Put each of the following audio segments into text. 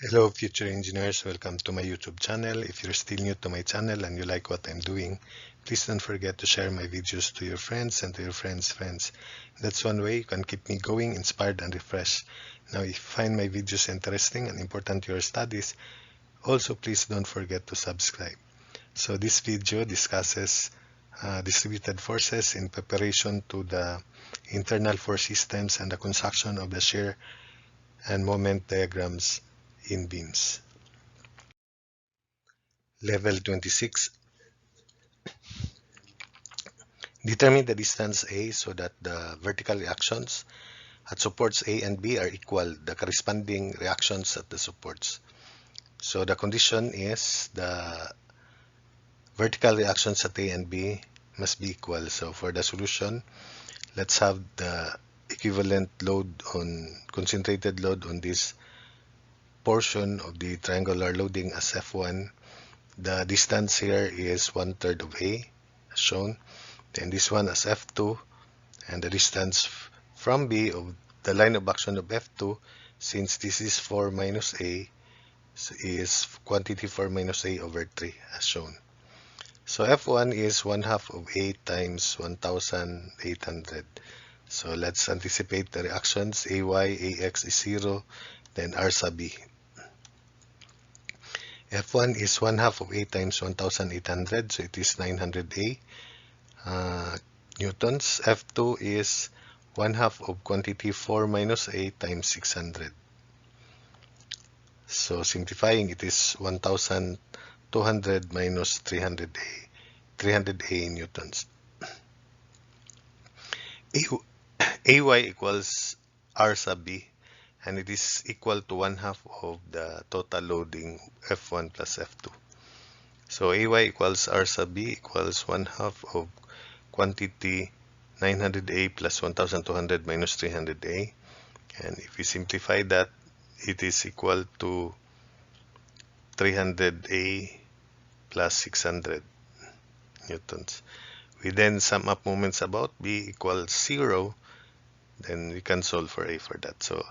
Hello future engineers, welcome to my YouTube channel. If you're still new to my channel and you like what I'm doing, please don't forget to share my videos to your friends and to your friends' friends. That's one way you can keep me going, inspired and refreshed. Now if you find my videos interesting and important to your studies, also please don't forget to subscribe. So this video discusses distributed forces in preparation to the internal force systems and the construction of the shear and moment diagrams in beams. Level 26. Determine the distance A so that the vertical reactions at supports A and B are equal the corresponding reactions at the supports. So the condition is the vertical reactions at A and B must be equal. So for the solution, let's have the equivalent load on concentrated load on this portion of the triangular loading as F1. The distance here is 1/3 of A as shown. Then this one as F2, and the distance from B of the line of action of F2, since this is 4 minus A, is quantity 4 minus A over 3 as shown. So F1 is 1/2 of A times 1800. So let's anticipate the reactions. AY, AX is 0, then R sub B. F1 is 1/2 of A times 1800, so it is 900 A. Newtons. F2 is 1/2 of quantity 4 minus A times 600. So simplifying, it is 1200 minus 300A. 300A newtons. AY equals R sub B, and it is equal to 1/2 of the total loading F1 plus F2. So AY equals R sub B equals 1/2 of quantity 900A plus 1200 minus 300A. And if we simplify that, it is equal to 300A plus 600 newtons. We then sum up moments about B equals 0. Then we can solve for A for that. So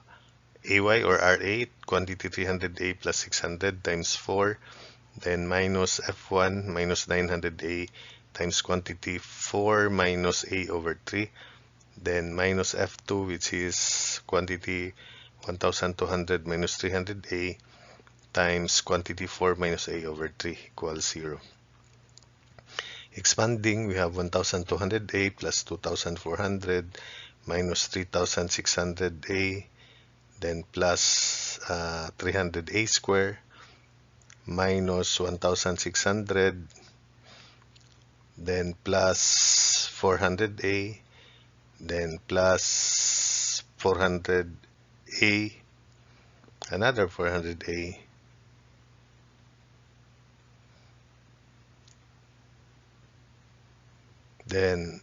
AY or RA, quantity 300A plus 600 times 4, then minus F1 minus 900A times quantity 4 minus A over 3, then minus F2, which is quantity 1200 minus 300A times quantity 4 minus A over 3 equals 0. Expanding, we have 1200A plus 2400 minus 3600A, then plus 300A square minus 1600, then plus 400A, then plus 400A, another 400A, then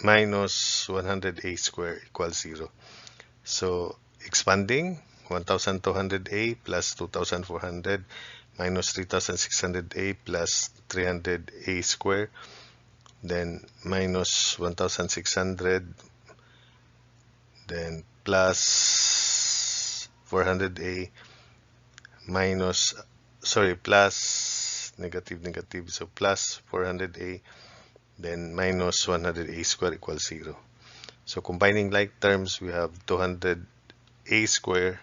minus 100A square equals 0. So expanding, 1200A plus 2400 minus 3600A plus 300A square, then minus 1600, then plus 400A minus, plus negative, so plus 400A, then minus 100A square equals 0. So combining like terms, we have 200A square,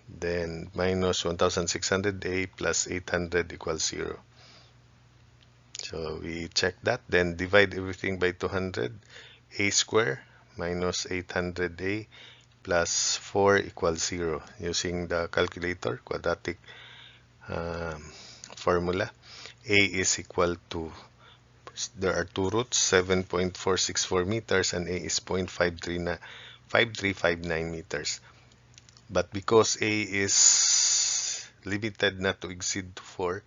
then minus 1600A plus 800 equals 0. So we check that, then divide everything by 200. A square minus 800A plus 4 equals 0 using the calculator quadratic formula. A is equal to, there are two roots, 7.464 meters, and A is 0.5359 meters. But because A is limited not to exceed 4,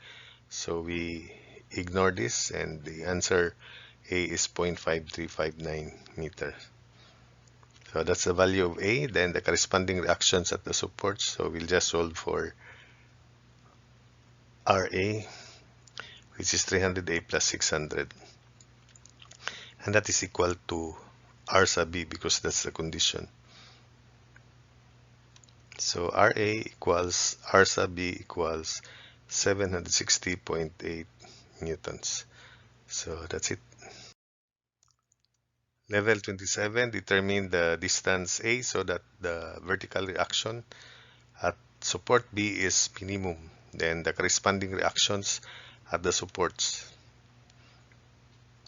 so we ignore this, and the answer A is 0.5359 meters. So that's the value of A, then the corresponding reactions at the supports. So we'll just solve for RA, which is 300A plus 600. And that is equal to R sub B because that's the condition. So RA equals R sub B equals 760.8 newtons. So that's it. Level 27, determine the distance A so that the vertical reaction at support B is minimum. Then the corresponding reactions at the supports.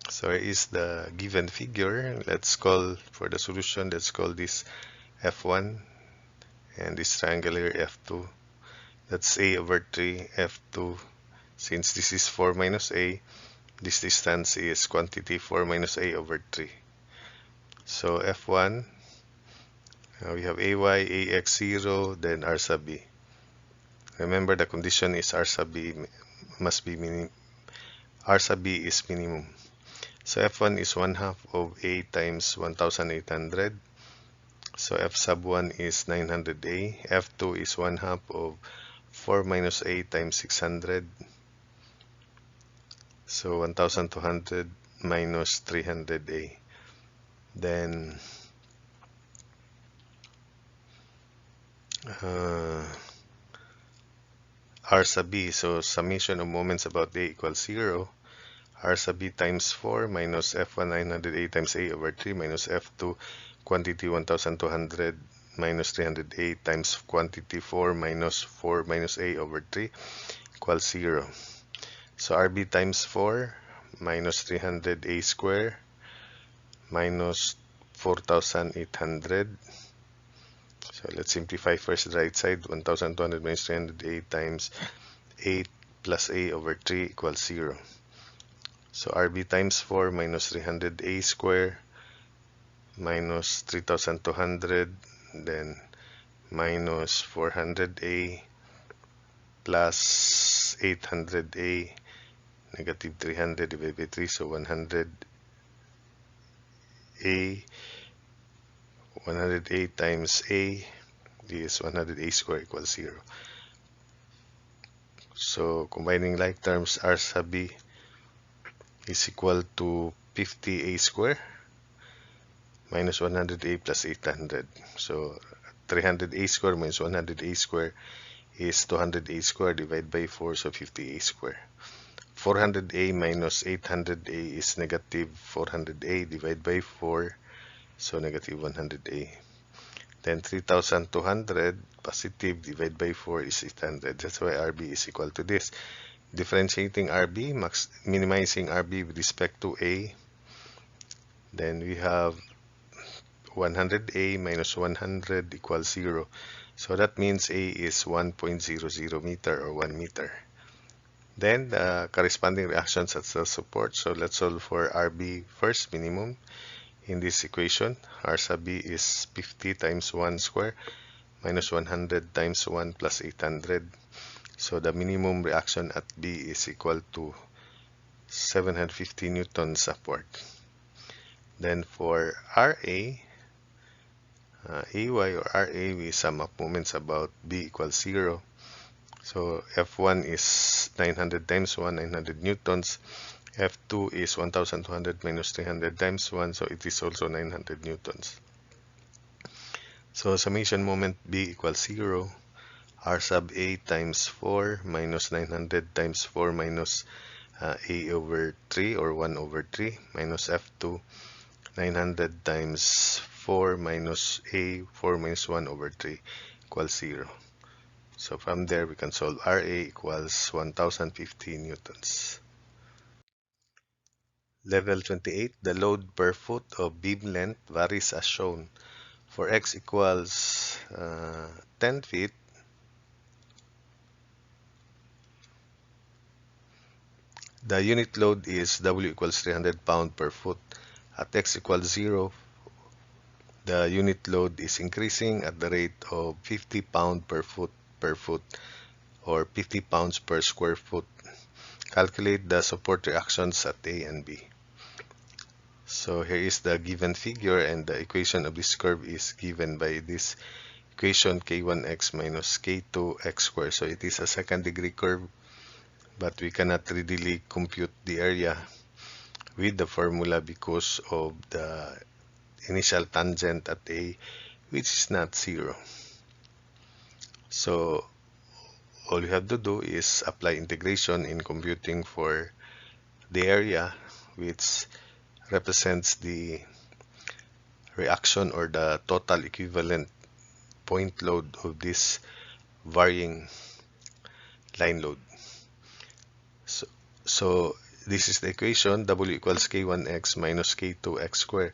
So here is the given figure. Let's call for the solution, let's call this F1 and this triangle here F2. That's A over 3 F2. Since this is 4 minus A, this distance is quantity 4 minus A over 3. So F1, we have AY, AX 0, then R sub B. Remember the condition is R sub B must be R sub B is minimum. So F1 is 1 half of A times 1800. So F sub 1 is 900A. F2 is 1 half of 4 minus A times 600. So 1200 minus 300A. Then R sub B, so summation of moments about A equals 0. R sub B times 4 minus F1 900A times A over 3 minus F2 quantity 1200 minus 300A times quantity 4 minus A over 3 equals 0. So RB times 4 minus 300A square minus 4800. So let's simplify first the right side. 1200 minus 300A times 8 plus A over 3 equals 0. So RB times 4 minus 300A square minus 3200, then minus 400A plus 800A, negative 300 divided by 3, so 100A, 100A times A is 100A square equals 0. So combining like terms, R sub B is equal to 50A square minus 100A plus 800. So 300A square minus 100A square is 200A square divided by 4, so 50A square. 400A minus 800A is negative 400A divided by 4, so negative 100A. Then 3200 positive divided by 4 is 800. That's why RB is equal to this. Differentiating RB, minimizing RB with respect to A. Then we have 100A minus 100 equals 0. So that means A is 1.00 meter or 1 meter. Then the corresponding reactions at the support. So let's solve for RB first, minimum. In this equation, R sub B is 50 times 1 square minus 100 times 1 plus 800. So the minimum reaction at B is equal to 750 newtons upward. Then for RA, AY or RA, we sum up moments about B equals 0. So F1 is 900 times 1, 900 newtons. F2 is 1200 minus 300 times 1, so it is also 900 newtons. So summation moment B equals 0. R sub A times 4 minus 900 times 4 minus A over 3 or 1 over 3 minus F2 900 times 4 minus A 4 minus 1 over 3 equals 0. So from there we can solve RA equals 1050 newtons. Level 28, the load per foot of beam length varies as shown. For x equals 10 feet, the unit load is W equals 300 pound per foot. At x equals 0, the unit load is increasing at the rate of 50 pound per foot or 50 pounds per square foot. Calculate the support reactions at A and B. So here is the given figure, and the equation of this curve is given by this equation k1x minus k2x squared. So it is a second degree curve, but we cannot readily compute the area with the formula because of the initial tangent at A, which is not 0. So all you have to do is apply integration in computing for the area, which represents the reaction or the total equivalent point load of this varying line load. So, so this is the equation, W equals K1x minus K2x squared.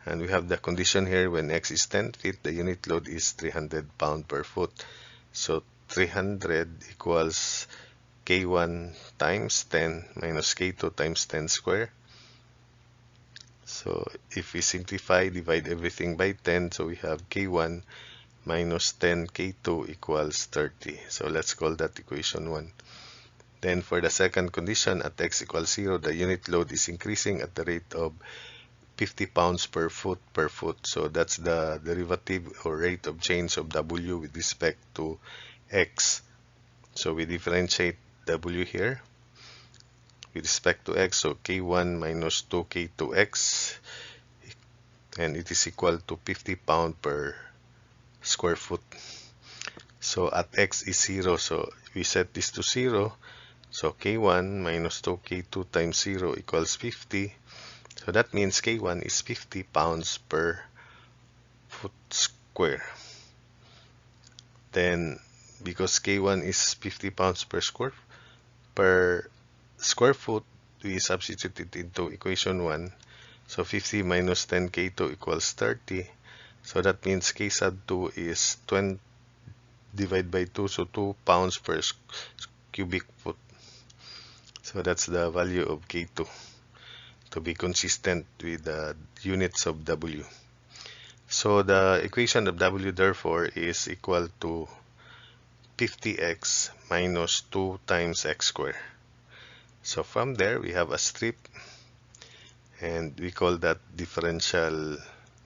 And we have the condition here when x is 10 feet, the unit load is 300 pound per foot. So 300 equals K1 times 10 minus K2 times 10 square. So if we simplify, divide everything by 10, so we have K1 minus 10 K2 equals 30. So let's call that equation 1. Then for the second condition, at x equals 0, the unit load is increasing at the rate of 50 pounds per foot per foot. So that's the derivative or rate of change of W with respect to x. So we differentiate W here with respect to x. So K1 minus 2K2x, and it is equal to 50 pound per square foot. So at x is 0, so we set this to 0. So K1 minus 2K2 times 0 equals 50. So that means K1 is 50 pounds per foot square. Then because K1 is 50 pounds per square foot, we substitute it into equation 1. So 50 minus 10 K2 equals 30. So that means K sub 2 is 20 divided by 2, so 2 pounds per cubic foot. So that's the value of K2 to be consistent with the units of W. So the equation of W therefore is equal to 50x minus 2 times x squared. So from there we have a strip, and we call that differential,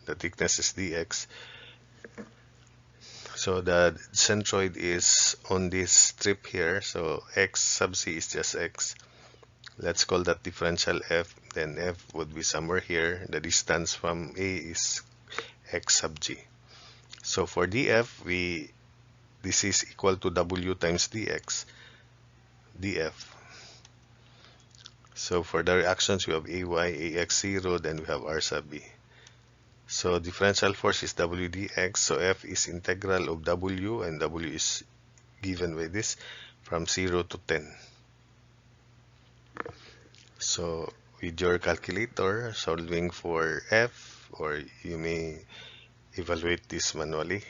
the thickness is dx. So the centroid is on this strip here, so x sub c is just x. Let's call that differential f, then f would be somewhere here. The distance from A is x sub g. So for df, this is equal to w times df. So for the reactions, we have ay, ax0, then we have r sub b. So differential force is w dx, so f is integral of w, and w is given by this from 0 to 10. So with your calculator, solving for f, or you may evaluate this manually.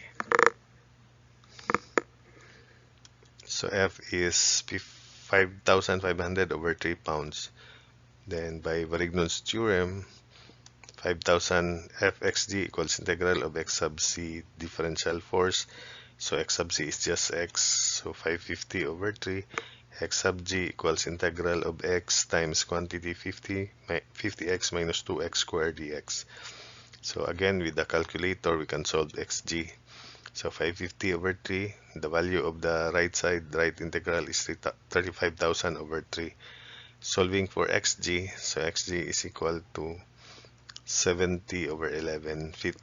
So f is 5,500 over 3 pounds. Then by Varignon's theorem, 5,000 fxg equals integral of x sub c differential force. So x sub c is just x, so 550 over 3. X sub g equals integral of x times quantity 50x minus 2x squared dx. So again, with the calculator, we can solve xg. So 550 over 3, the value of the right side, right integral is 35,000 over 3. Solving for xg, so xg is equal to 70 over 11 feet.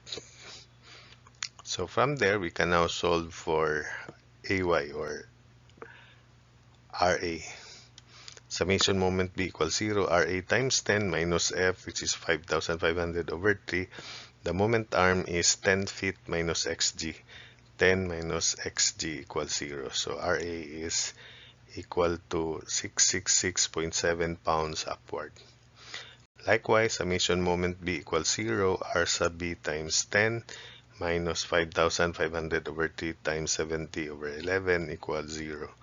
So from there, we can now solve for ay or Ra. Summation moment B equals 0, Ra times 10 minus F, which is 5,500 over 3. The moment arm is 10 feet minus xg. 10 minus xg equals 0. So Ra is equal to 666.7 pounds upward. Likewise, summation moment B equals 0, R sub B times 10 minus 5,500 over 3 times 70 over 11 equals 0.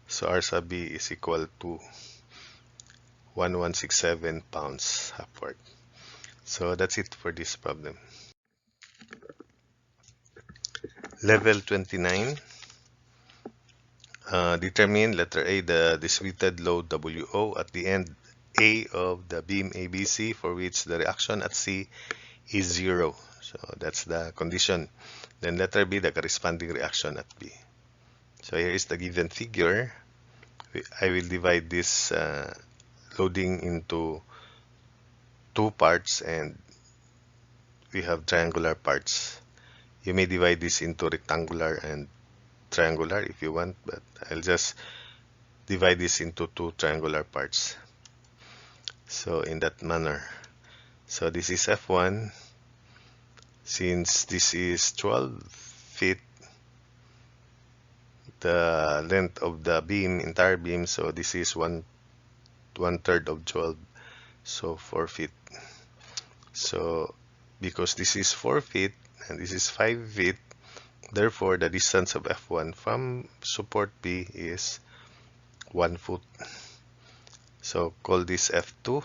So R sub B is equal to 1167 pounds upward. So that's it for this problem. Level 29. Determine letter A, the distributed load WO at the end A of the beam ABC for which the reaction at C is 0. So that's the condition. Then letter B, the corresponding reaction at B. So here is the given figure. I will divide this loading into two parts, and we have triangular parts. You may divide this into rectangular and triangular if you want, but I'll just divide this into two triangular parts. So in that manner. So this is F1. Since this is 12 feet, the length of the beam, entire beam, so this is one third of 12, so 4 feet. So because this is 4 feet and this is 5 feet, therefore the distance of F1 from support B is 1 foot. So call this F2,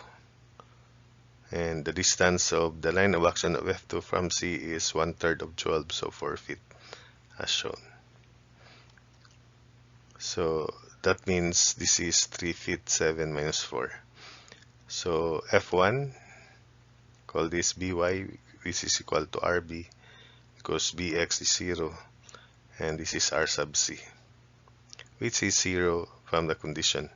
and the distance of the line of action of F2 from C is one third of 12, so 4 feet as shown. So that means this is 3 feet 7 minus 4. So F1, call this By, which is equal to Rb, because Bx is 0, and this is R sub C, which is 0 from the condition.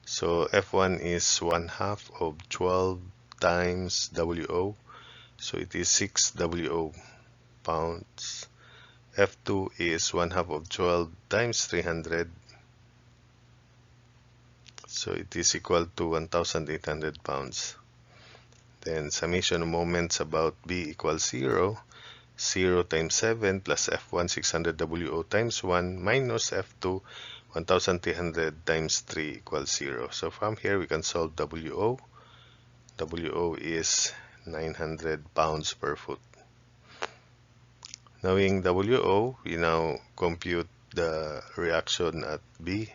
So F1 is 1/2 of 12 times WO, so it is 6 WO pounds. F2 is 1/2 of 12 times 300, so it is equal to 1,800 pounds. Then summation of moments about B equals 0. 0 times 7 plus F1 600 WO times 1 minus F2 1300 times 3 equals 0. So from here we can solve WO. WO is 900 pounds per foot. Knowing WO, we now compute the reaction at B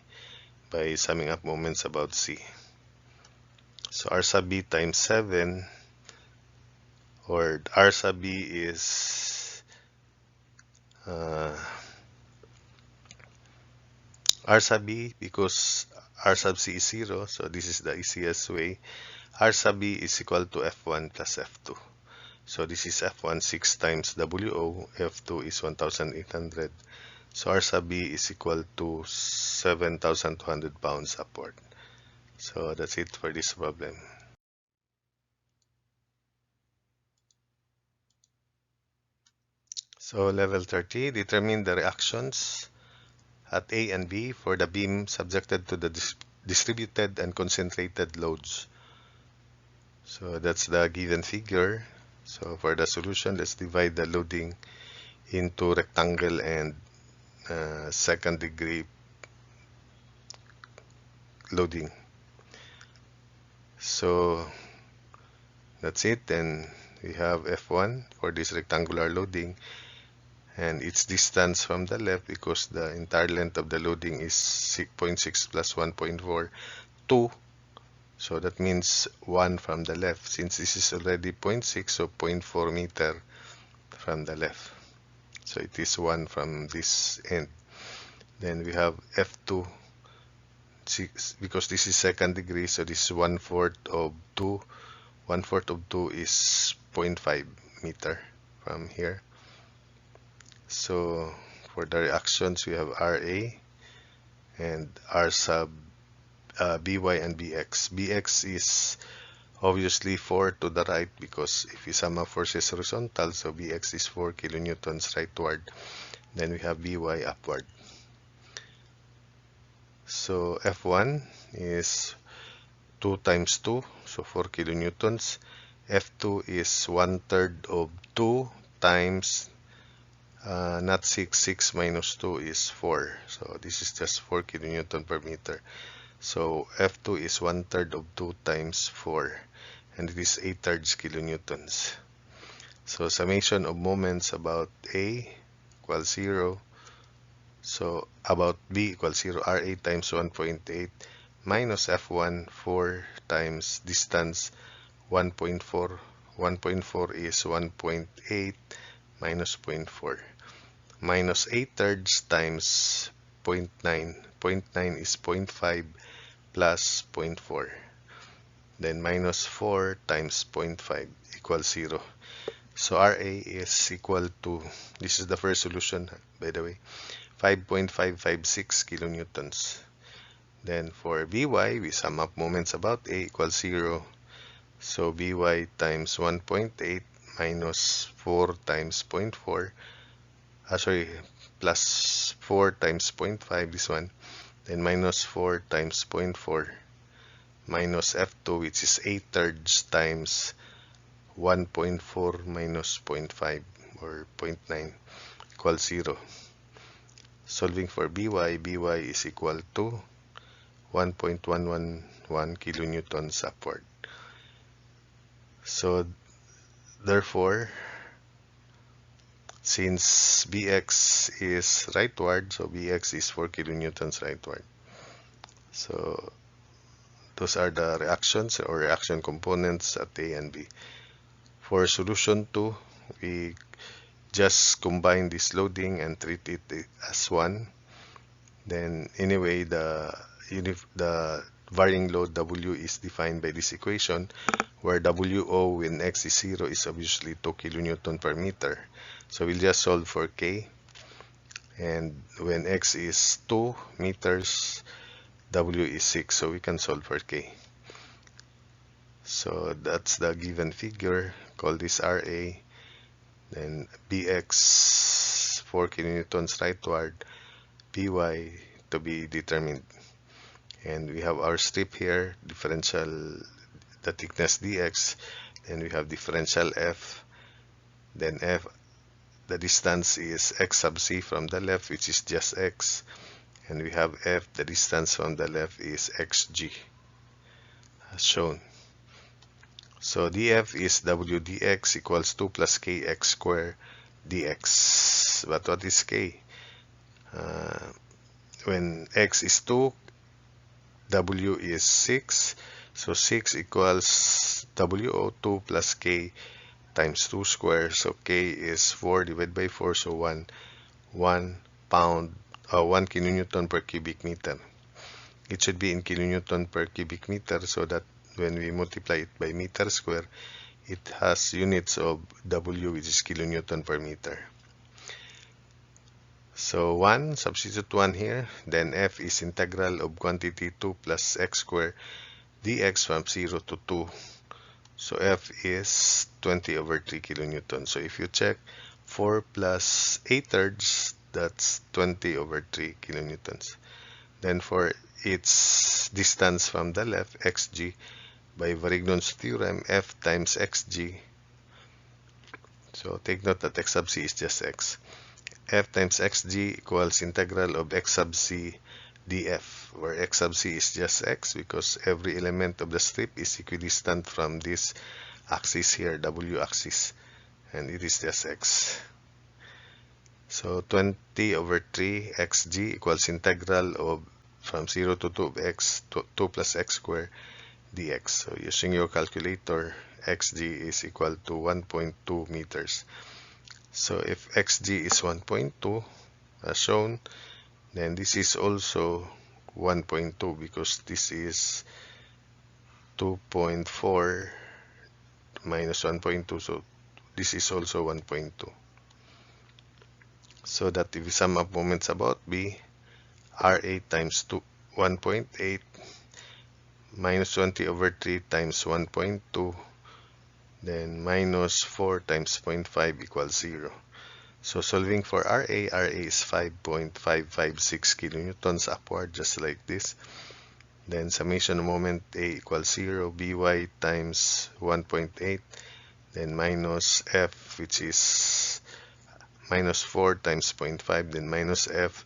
by summing up moments about C. So R sub B times 7, or R sub B is R sub B, because R sub C is 0, so this is the easiest way. R sub B is equal to F1 plus F2. So this is F1 6 times WO, F2 is 1,800. So R sub B is equal to 7,200 pounds upward. So that's it for this problem. So level 30, determine the reactions at A and B for the beam subjected to the distributed and concentrated loads. So that's the given figure. So for the solution, let's divide the loading into rectangle and second degree loading. So that's it. Then we have F1 for this rectangular loading, and its distance from the left, because the entire length of the loading is 6.6 plus 1.4, 2. So that means 1 from the left, since this is already 0.6, so 0.4 meter from the left. So it is 1 from this end. Then we have F2, because this is second degree, so this is 1/4 of 2. 1/4 of 2 is 0.5 meter from here. So for the reactions, we have RA and R sub BY and BX. BX is obviously 4 to the right, because if you sum up forces horizontal, so BX is 4 kilonewtons rightward. Then we have BY upward. So F1 is 2 times 2, so 4 kilonewtons. F2 is 1/3 of 2 times not 6, 6 minus 2 is 4. So this is just 4 kilonewton per meter. So F2 is 1/3 of 2 times 4, and it is 8/3 kilonewtons. So summation of moments about A equals 0. So about B equals 0, RA times 1.8 minus F1, 4 times distance 1.4. 1.4 is 1.8 minus 0.4. Minus 8/3 times 0.9. 0.9 is 0.5 plus 0.4. Then minus 4 times 0.5 equals 0. So RA is equal to, this is the first solution by the way, 5.556 kilonewtons. Then for By, we sum up moments about A equals 0. So By times 1.8 minus 4 times 0.4, plus 4 times 0.5, this one, then minus 4 times 0.4 minus F2, which is 8 thirds times 1.4 minus 0.5 or zero point 0.9 equals 0. Solving for By is equal to 1.111 kilonewtons upward. So therefore, since Bx is rightward, so Bx is 4 kilonewtons rightward. So those are the reactions or reaction components at A and B. For solution 2, we just combine this loading and treat it as one. Then anyway, the varying load W is defined by this equation, where WO when x is 0 is obviously 2 kilonewton per meter. So we'll just solve for K. And when x is 2 meters, W is 6, so we can solve for K. So that's the given figure. Call this RA. Then Bx 4 kilonewtons rightward, By to be determined. And we have our strip here, differential the thickness dx, and we have differential f, then f, the distance is x sub c from the left, which is just x, and we have f, the distance from the left is xg, as shown. So df is w dx equals 2 plus kx squared dx. But what is k? When x is 2, w is 6, so 6 equals WO2 plus k times 2 squared, so k is 4 divided by 4, so 1 kilonewton per cubic meter. It should be in kilonewton per cubic meter, so that when we multiply it by meter square, it has units of W, which is kilonewton per meter. So 1, substitute 1 here, then f is integral of quantity 2 plus x squared dx from 0 to 2. So f is 20 over 3 kilonewtons. So if you check 4 plus 8 thirds, that's 20 over 3 kilonewtons. Then for its distance from the left, xg, by Varignon's theorem, f times xg. So take note that x sub c is just x. F times xg equals integral of x sub c df, where x sub c is just x because every element of the strip is equidistant from this axis here, w axis, and it is just x. So 20 over 3 xg equals integral of from 0 to 2 of x, 2 plus x squared dx. So using your calculator, xg is equal to 1.2 meters. So if xg is 1.2 as shown, then this is also 1.2 because this is 2.4 minus 1.2, so this is also 1.2. So that if we sum up moments about B, RA times 1.8 minus 20 over 3 times 1.2, then minus 4 times 0.5 equals 0. So solving for RA is 5.556 kilonewtons upward, just like this. Then summation of moment A equals 0, By times 1.8, then minus F, which is minus 4 times 0.5, then minus F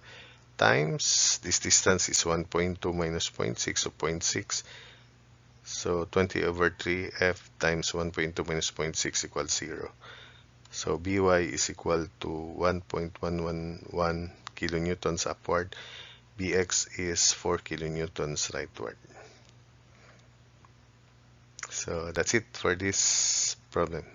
times, this distance is 1.2 minus 0.6, so 0.6. So 20 over 3 F times 1.2 minus 0.6 equals 0. So By is equal to 1.111 kilonewtons upward. Bx is 4 kilonewtons rightward. So that's it for this problem.